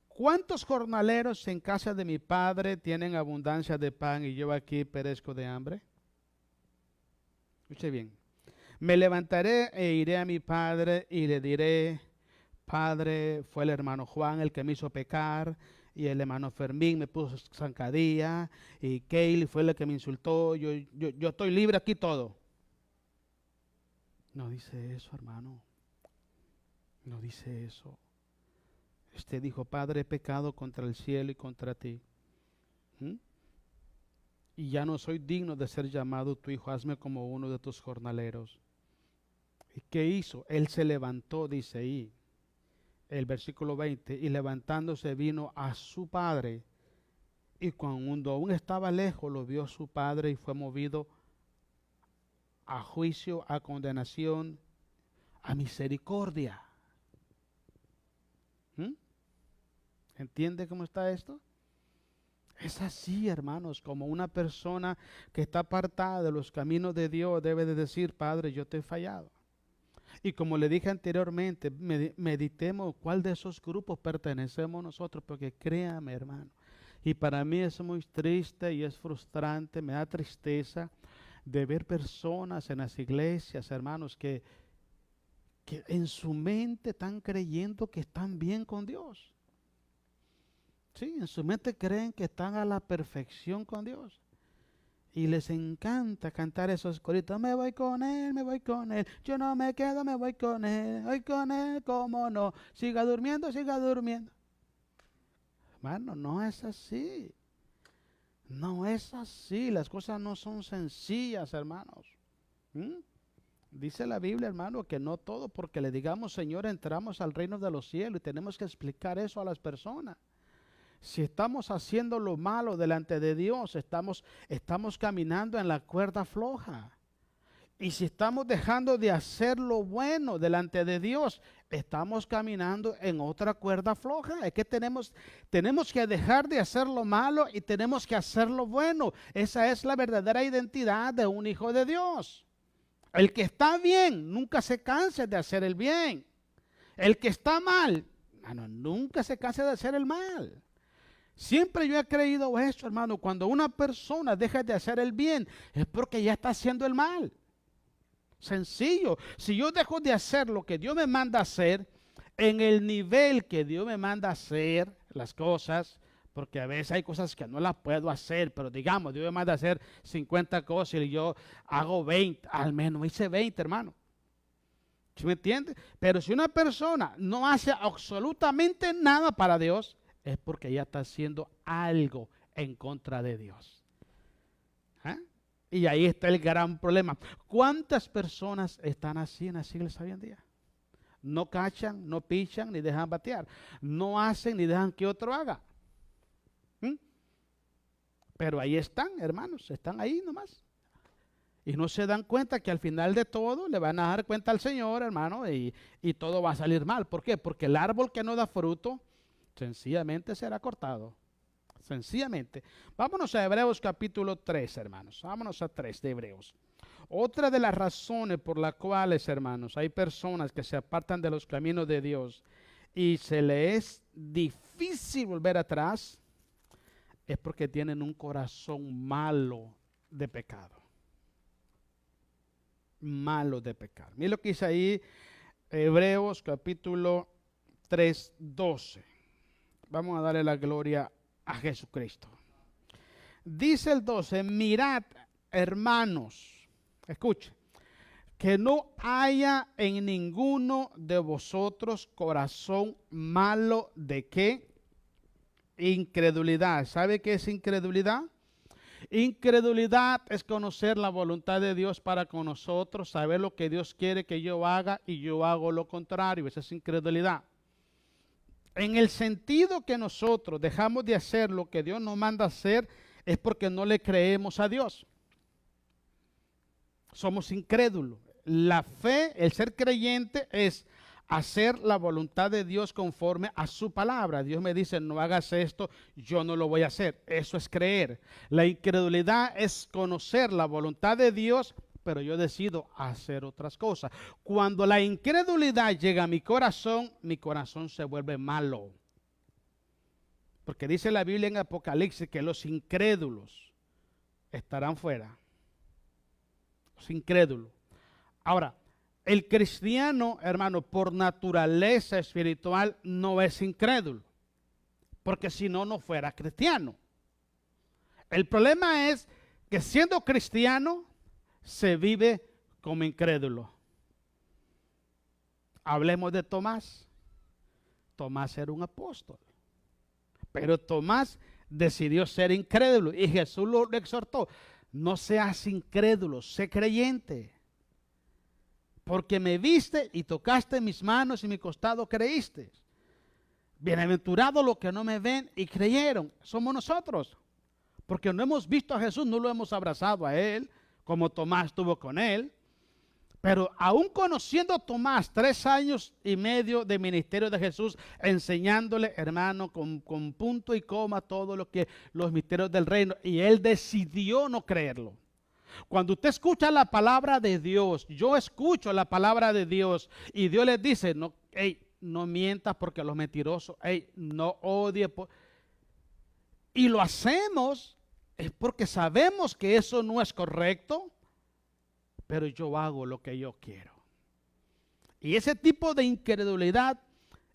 ¿cuántos jornaleros en casa de mi padre tienen abundancia de pan y yo aquí perezco de hambre? Escuche bien. Me levantaré e iré a mi padre y le diré, Padre, fue el hermano Juan el que me hizo pecar, y el hermano Fermín me puso zancadilla, y Kaylee fue el que me insultó, yo estoy libre aquí todo. No dice eso, hermano. No dice eso. Este dijo, Padre, he pecado contra el cielo y contra ti. ¿Mm? Y ya no soy digno de ser llamado tu hijo, hazme como uno de tus jornaleros. ¿Y qué hizo? Él se levantó, dice ahí, el versículo 20, y levantándose vino a su padre, y cuando aún estaba lejos lo vio su padre y fue movido a juicio, a condenación, a misericordia. ¿Mm? ¿Entiende cómo está esto? Es así, hermanos, como una persona que está apartada de los caminos de Dios debe de decir, Padre, yo te he fallado. Y como le dije anteriormente, meditemos cuál de esos grupos pertenecemos nosotros, porque créame, hermano, y para mí es muy triste y es frustrante, me da tristeza de ver personas en las iglesias, hermanos, que en su mente están creyendo que están bien con Dios. Sí, en su mente creen que están a la perfección con Dios. Y les encanta cantar esos coritos. Me voy con él, me voy con él. Yo no me quedo, me voy con él. Voy con él, cómo no. Siga durmiendo, siga durmiendo. Hermano, no es así. No es así. Las cosas no son sencillas, hermanos. Dice la Biblia, hermano, que no todo porque le digamos Señor entramos al reino de los cielos, y tenemos que explicar eso a las personas. Si estamos haciendo lo malo delante de Dios, estamos caminando en la cuerda floja. Y si estamos dejando de hacer lo bueno delante de Dios, estamos caminando en otra cuerda floja. Es que tenemos que dejar de hacer lo malo y tenemos que hacer lo bueno. Esa es la verdadera identidad de un hijo de Dios. El que está bien, nunca se canse de hacer el bien. El que está mal, nunca se canse de hacer el mal. Siempre yo he creído esto, hermano. Cuando una persona deja de hacer el bien, es porque ya está haciendo el mal. Sencillo. Si yo dejo de hacer lo que Dios me manda a hacer, en el nivel que Dios me manda a hacer las cosas, porque a veces hay cosas que no las puedo hacer, pero digamos, Dios me manda a hacer 50 cosas y yo hago 20, al menos hice 20, hermano. ¿Sí me entiende? Pero si una persona no hace absolutamente nada para Dios, es porque ella está haciendo algo en contra de Dios. Y ahí está el gran problema. ¿Cuántas personas están así en las iglesias hoy en día? No cachan, no pichan, ni dejan batear. No hacen ni dejan que otro haga. Pero ahí están, hermanos, están ahí nomás. Y no se dan cuenta que al final de todo le van a dar cuenta al Señor, hermano, y todo va a salir mal. ¿Por qué? Porque el árbol que no da fruto, sencillamente será cortado. Sencillamente. Vámonos a Hebreos capítulo 3, hermanos. Vámonos a 3 de Hebreos. Otra de las razones por las cuales, hermanos, hay personas que se apartan de los caminos de Dios y se les es difícil volver atrás, es porque tienen un corazón malo de pecado. Malo de pecado. Mira lo que dice ahí Hebreos capítulo 3, 12. Vamos a darle la gloria a Jesucristo. Dice el 12, mirad, hermanos, escuchen, que no haya en ninguno de vosotros corazón malo de ¿qué? Incredulidad. ¿Sabe qué es incredulidad? Incredulidad es conocer la voluntad de Dios para con nosotros, saber lo que Dios quiere que yo haga y yo hago lo contrario. Esa es incredulidad. En el sentido que nosotros dejamos de hacer lo que Dios nos manda hacer, es porque no le creemos a Dios. Somos incrédulos. La fe, el ser creyente, es hacer la voluntad de Dios conforme a su palabra. Dios me dice, no hagas esto, yo no lo voy a hacer. Eso es creer. La incredulidad es conocer la voluntad de Dios, pero yo decido hacer otras cosas. Cuando la incredulidad llega a mi corazón se vuelve malo. Porque dice la Biblia en Apocalipsis que los incrédulos estarán fuera. Los incrédulos. Ahora, el cristiano, hermano, por naturaleza espiritual no es incrédulo. Porque si no, no fuera cristiano. El problema es que siendo cristiano, se vive como incrédulo. Hablemos de Tomás. Tomás era un apóstol, pero Tomás decidió ser incrédulo y Jesús lo exhortó. No seas incrédulo, sé creyente. Porque me viste y tocaste mis manos y mi costado creíste. Bienaventurados los que no me ven y creyeron. Somos nosotros. Porque no hemos visto a Jesús, no lo hemos abrazado a Él, como Tomás estuvo con Él. Pero aún conociendo a Tomás, 3 años y medio de ministerio de Jesús, enseñándole, hermano, con punto y coma, todo lo que los misterios del reino, y él decidió no creerlo. Cuando usted escucha la palabra de Dios, yo escucho la palabra de Dios, y Dios les dice, no, hey, no mientas porque los mentirosos, hey, no odies. Y lo hacemos es porque sabemos que eso no es correcto, pero yo hago lo que yo quiero. Y ese tipo de incredulidad,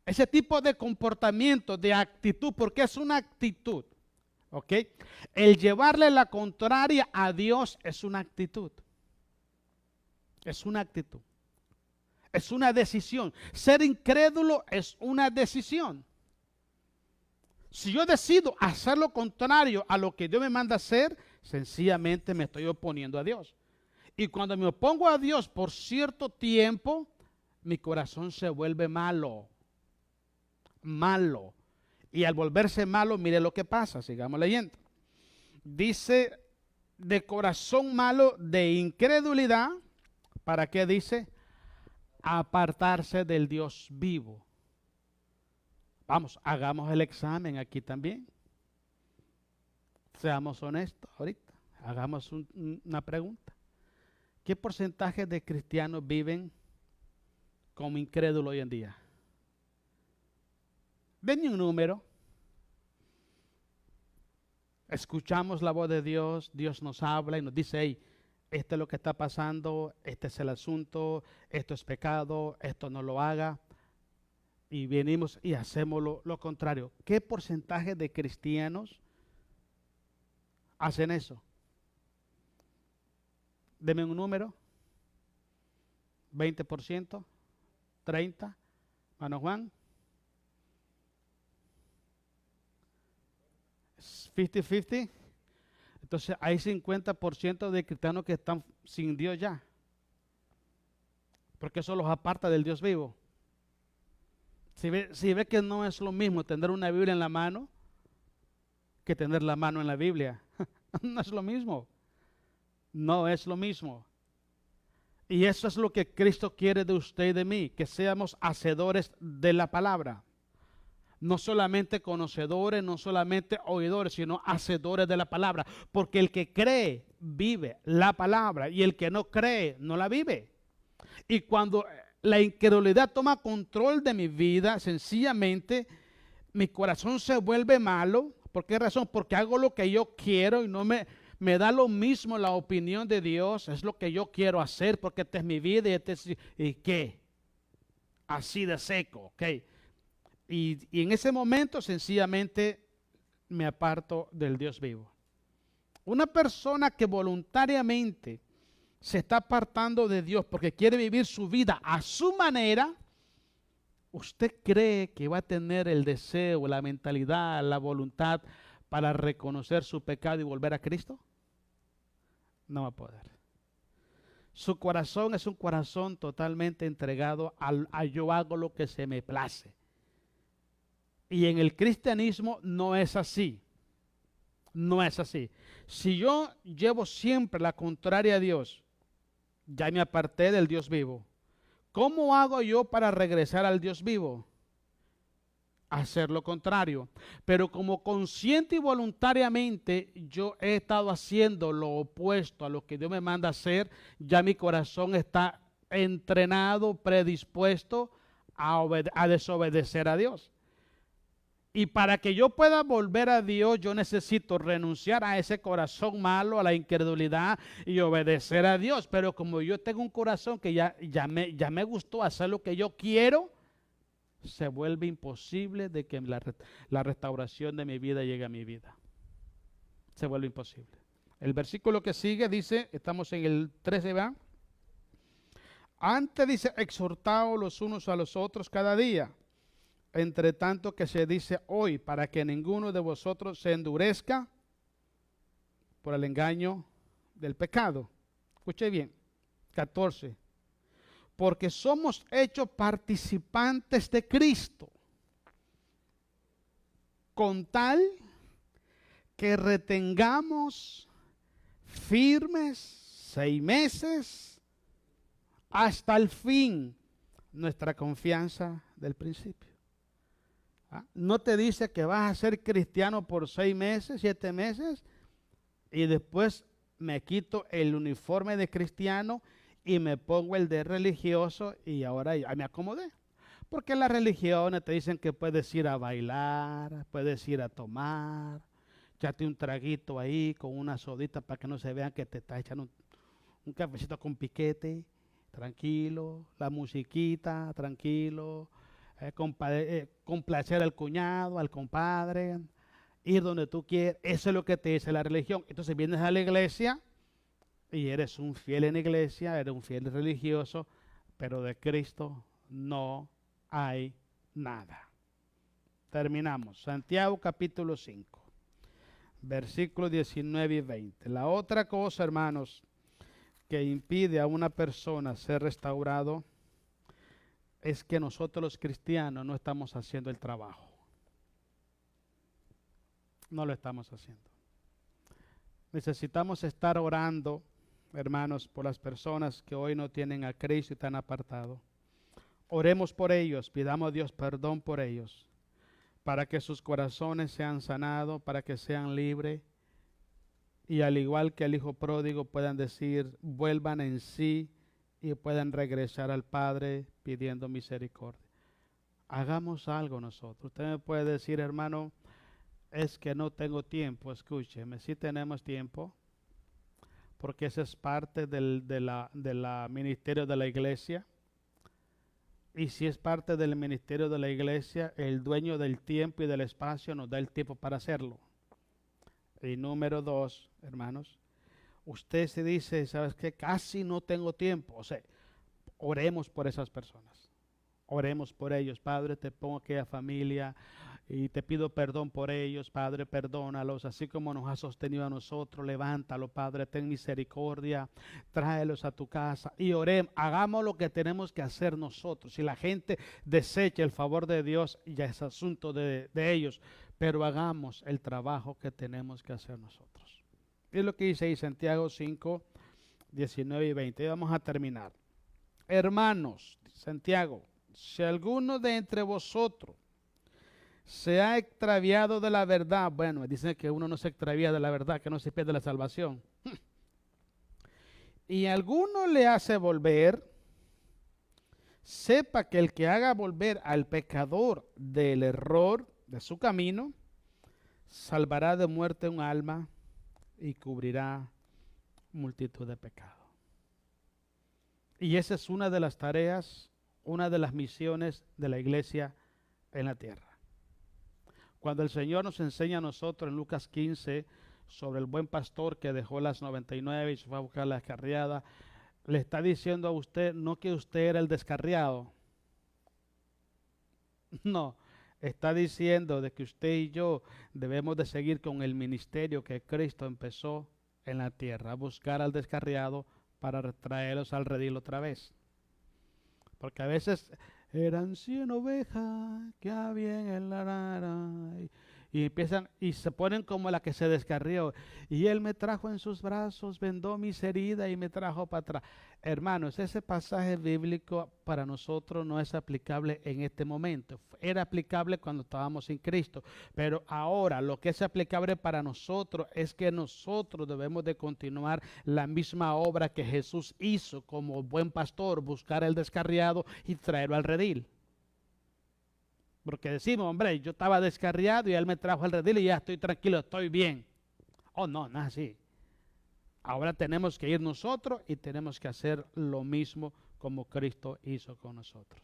ese tipo de comportamiento, de actitud, porque es una actitud, ¿ok? El llevarle la contraria a Dios es una actitud. Es una actitud. Es una decisión. Ser incrédulo es una decisión. Si yo decido hacer lo contrario a lo que Dios me manda hacer, sencillamente me estoy oponiendo a Dios. Y cuando me opongo a Dios por cierto tiempo, mi corazón se vuelve malo. Malo. Y al volverse malo, mire lo que pasa. Sigamos leyendo. Dice, de corazón malo, de incredulidad. ¿Para qué dice? Apartarse del Dios vivo. Vamos, hagamos el examen aquí también. Seamos honestos ahorita. Hagamos una pregunta. ¿Qué porcentaje de cristianos viven como incrédulos hoy en día? Denme un número. Escuchamos la voz de Dios, Dios nos habla y nos dice, hey, esto es lo que está pasando, este es el asunto, esto es pecado, esto no lo haga. Y venimos y hacemos lo contrario. ¿Qué porcentaje de cristianos hacen eso? Deme un número. 20%, 30%, hermano Juan. 50-50. Entonces hay 50% de cristianos que están sin Dios ya. Porque eso los aparta del Dios vivo. Si ve que no es lo mismo tener una Biblia en la mano que tener la mano en la Biblia. No es lo mismo. No es lo mismo. Y eso es lo que Cristo quiere de usted y de mí, que seamos hacedores de la palabra. No solamente conocedores, no solamente oidores, sino hacedores de la palabra. Porque el que cree, vive la palabra, y el que no cree, no la vive. Y cuando la incredulidad toma control de mi vida, sencillamente mi corazón se vuelve malo. ¿Por qué razón? Porque hago lo que yo quiero y no me da lo mismo la opinión de Dios. Es lo que yo quiero hacer porque esta es mi vida ¿y qué? Así de seco, ¿ok? Y en ese momento sencillamente me aparto del Dios vivo. Una persona que voluntariamente se está apartando de Dios porque quiere vivir su vida a su manera, ¿usted cree que va a tener el deseo, la mentalidad, la voluntad para reconocer su pecado y volver a Cristo? No va a poder. Su corazón es un corazón totalmente entregado a yo hago lo que se me place. Y en el cristianismo no es así. No es así. Si yo llevo siempre la contraria a Dios, ya me aparté del Dios vivo. ¿Cómo hago yo para regresar al Dios vivo? Hacer lo contrario. Pero como consciente y voluntariamente yo he estado haciendo lo opuesto a lo que Dios me manda hacer, ya mi corazón está entrenado, predispuesto a desobedecer a Dios. Y para que yo pueda volver a Dios, yo necesito renunciar a ese corazón malo, a la incredulidad y obedecer a Dios. Pero como yo tengo un corazón que ya me gustó hacer lo que yo quiero, se vuelve imposible de que la restauración de mi vida llegue a mi vida. Se vuelve imposible. El versículo que sigue dice, estamos en el 13, ¿va? Antes dice, exhortaos los unos a los otros cada día, entre tanto que se dice hoy, para que ninguno de vosotros se endurezca por el engaño del pecado. Escuche bien, 14. Porque somos hechos participantes de Cristo, con tal que retengamos firmes 6 meses hasta el fin nuestra confianza del principio. No te dice que vas a ser cristiano por 6 meses, 7 meses, y después me quito el uniforme de cristiano y me pongo el de religioso y ahora ya me acomodé. Porque las religiones te dicen que puedes ir a bailar, puedes ir a tomar, echarte un traguito ahí con una sodita para que no se vean que te estás echando un cafecito con piquete, tranquilo, la musiquita, tranquilo, complacer al cuñado, al compadre, ir donde tú quieras. Eso es lo que te dice la religión. Entonces vienes a la iglesia y eres un fiel en la iglesia, eres un fiel religioso, pero de Cristo no hay nada. Terminamos. Santiago capítulo 5, versículos 19 y 20. La otra cosa, hermanos, que impide a una persona ser restaurado es que nosotros los cristianos no estamos haciendo el trabajo. No lo estamos haciendo. Necesitamos estar orando, hermanos, por las personas que hoy no tienen a Cristo y están apartados. Oremos por ellos, pidamos a Dios perdón por ellos, para que sus corazones sean sanados, para que sean libres, y al igual que el hijo pródigo puedan decir, vuelvan en sí y puedan regresar al Padre pidiendo misericordia. Hagamos algo nosotros. Usted me puede decir, hermano, es que no tengo tiempo. Escúcheme, sí tenemos tiempo, porque esa es parte de la ministerio de la iglesia. Y si es parte del ministerio de la iglesia, el dueño del tiempo y del espacio nos da el tiempo para hacerlo. Y número 2, hermanos, usted se dice, ¿sabes qué? Casi no tengo tiempo. O sea, oremos por esas personas. Oremos por ellos. Padre, te pongo aquella familia y te pido perdón por ellos. Padre, perdónalos, así como nos has sostenido a nosotros. Levántalo, Padre, ten misericordia. Tráelos a tu casa y oremos. Hagamos lo que tenemos que hacer nosotros. Si la gente desecha el favor de Dios, ya es asunto de ellos. Pero hagamos el trabajo que tenemos que hacer nosotros. Es lo que dice ahí Santiago 5, 19 y 20. Y vamos a terminar. Hermanos, Santiago, si alguno de entre vosotros se ha extraviado de la verdad, bueno, dicen que uno no se extravía de la verdad, que no se pierde la salvación. Y alguno le hace volver, sepa que el que haga volver al pecador del error de su camino, salvará de muerte un alma y cubrirá multitud de pecados. Y esa es una de las tareas, una de las misiones de la iglesia en la tierra. Cuando el Señor nos enseña a nosotros en Lucas 15 sobre el buen pastor que dejó las 99 y se fue a buscar la descarriada, le está diciendo a usted no que usted era el descarriado. No, está diciendo de que usted y yo debemos de seguir con el ministerio que Cristo empezó en la tierra, a buscar al descarriado para traerlos al redil otra vez. Porque a veces eran 100 ovejas que había en la arara. Y empiezan y se ponen como la que se descarrió. Y él me trajo en sus brazos, vendó mis heridas y me trajo para atrás. Hermanos, ese pasaje bíblico para nosotros no es aplicable en este momento. Era aplicable cuando estábamos en Cristo. Pero ahora lo que es aplicable para nosotros es que nosotros debemos de continuar la misma obra que Jesús hizo como buen pastor, buscar al descarriado y traerlo al redil. Porque decimos, hombre, yo estaba descarriado y él me trajo al redil y ya estoy tranquilo, estoy bien. Oh, no, no es así. Ahora tenemos que ir nosotros y tenemos que hacer lo mismo como Cristo hizo con nosotros.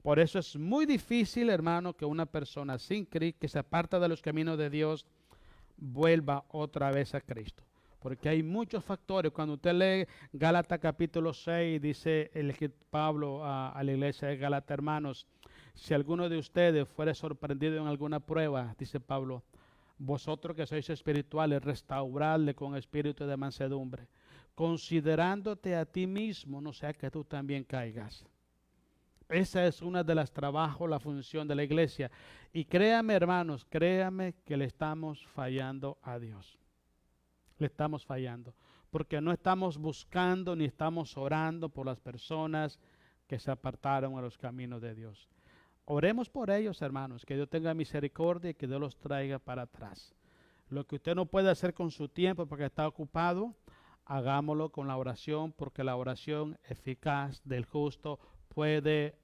Por eso es muy difícil, hermano, que una persona sin Cristo, que se aparta de los caminos de Dios, vuelva otra vez a Cristo. Porque hay muchos factores. Cuando usted lee Gálatas capítulo 6, dice el Pablo a la iglesia de Gálatas, hermanos, si alguno de ustedes fuera sorprendido en alguna prueba, dice Pablo, vosotros que sois espirituales, restauradle con espíritu de mansedumbre, considerándote a ti mismo, no sea que tú también caigas. Esa es una de las trabajos, la función de la iglesia. Y créame, hermanos, créame que le estamos fallando a Dios. Le estamos fallando. porque no estamos buscando ni estamos orando por las personas que se apartaron a los caminos de Dios. Oremos por ellos, hermanos, que Dios tenga misericordia y que Dios los traiga para atrás. Lo que usted no puede hacer con su tiempo porque está ocupado, hagámoslo con la oración, porque la oración eficaz del justo puede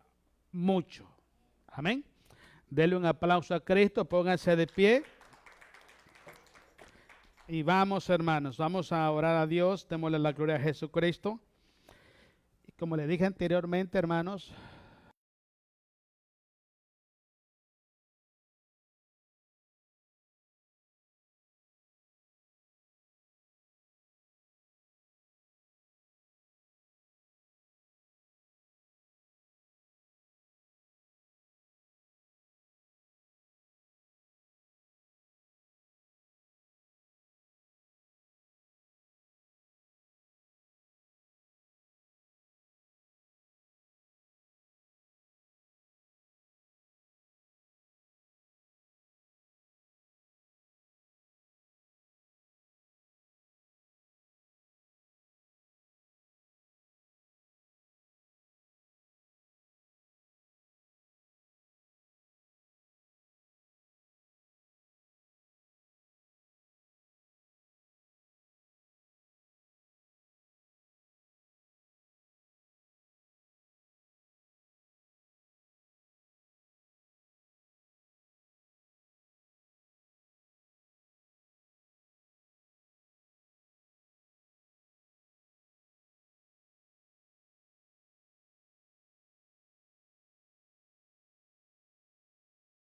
mucho. Amén. Dele un aplauso a Cristo, pónganse de pie. Y vamos, hermanos, vamos a orar a Dios, démosle la gloria a Jesucristo. Y como le dije anteriormente, hermanos,